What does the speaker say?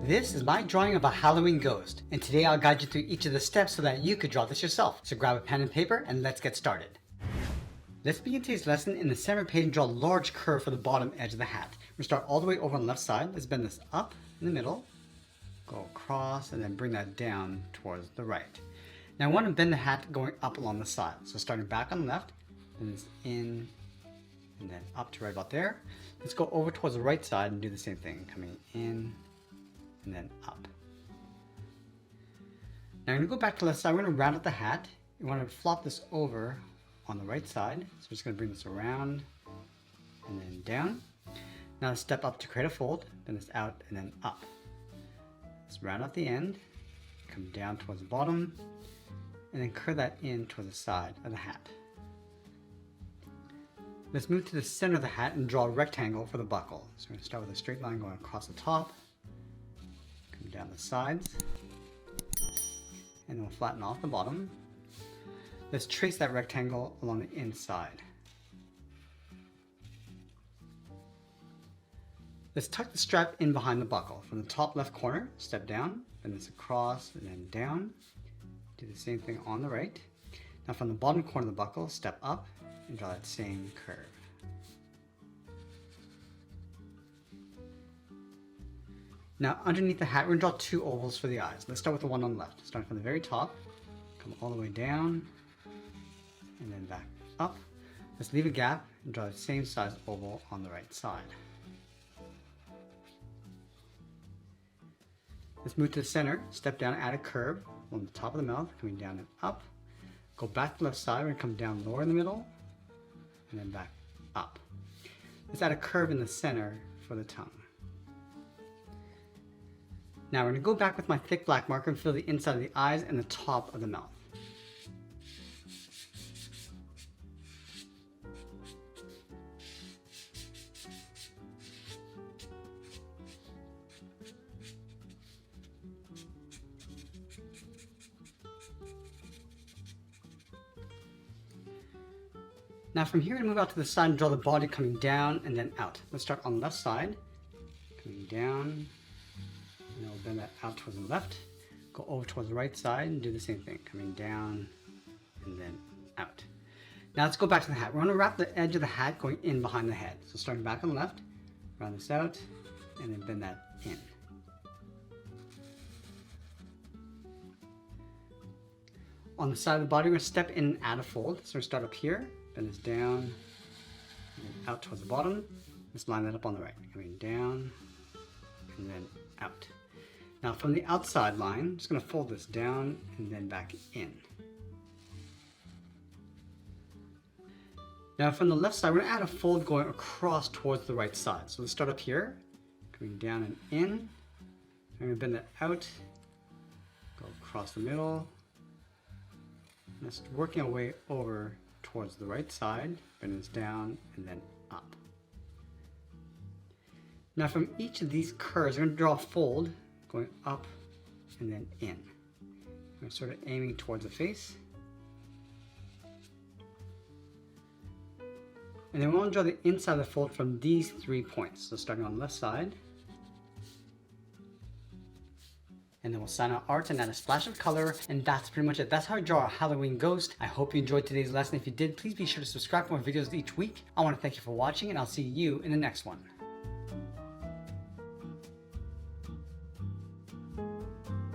This is my drawing of a Halloween ghost, and today I'll guide you through each of the steps so that you could draw this yourself. So grab a pen and paper and let's get started. Let's begin today's lesson in the center page and draw a large curve for the bottom edge of the hat. We'll start all the way over on the left side. Let's bend this up in the middle, go across, and then bring that down towards the right. Now I want to bend the hat going up along the side. So starting back on the left, then it's in, and then up to right about there. Let's go over towards the right side and do the same thing, coming in and then up. Now I'm going to go back to the left side. We're going to round out the hat. You want to flop this over on the right side. So we're just going to bring this around and then down. Now let's step up to create a fold, then it's out and then up. Let's round out the end, come down towards the bottom, and then curve that in towards the side of the hat. Let's move to the center of the hat and draw a rectangle for the buckle. So we're going to start with a straight line going across the top, come down the sides, and then we'll flatten off the bottom. Let's trace that rectangle along the inside. Let's tuck the strap in behind the buckle. From the top left corner, step down, then this across and then down. Do the same thing on the right. Now from the bottom corner of the buckle, step up and draw that same curve. Now underneath the hat, we're going to draw two ovals for the eyes. Let's start with the one on the left. Starting from the very top, come all the way down, and then back up. Let's leave a gap and draw the same size oval on the right side. Let's move to the center, step down, add a curve on the top of the mouth, coming down and up. Go back to the left side, we're going to come down lower in the middle, and then back up. Let's add a curve in the center for the tongue. Now we're going to go back with my thick black marker and fill the inside of the eyes and the top of the mouth. Now from here, we move out to the side and draw the body coming down and then out. Let's start on the left side, coming down, and then we'll bend that out towards the left. Go over towards the right side and do the same thing, coming down and then out. Now let's go back to the hat. We're going to wrap the edge of the hat going in behind the head. So starting back on the left, round this out, and then bend that in. On the side of the body, we're going to step in and add a fold. So we're going to start up here. Bend this down and out towards the bottom. Let's line that up on the right. Coming down and then out. Now from the outside line, I'm just going to fold this down and then back in. Now from the left side, we're going to add a fold going across towards the right side. So let's start up here, coming down and in. I'm going to bend that out, go across the middle. And just working our way over towards the right side, bend this down and then up. Now from each of these curves, we're going to draw a fold going up and then in. We're sort of aiming towards the face. And then we want to draw the inside of the fold from these 3 points. So starting on the left side. And then we'll sign our art and add a splash of color, and that's pretty much it. That's how I draw a Halloween ghost. I hope you enjoyed today's lesson. If you did, please be sure to subscribe for more videos each week. I want to thank you for watching, and I'll see you in the next one.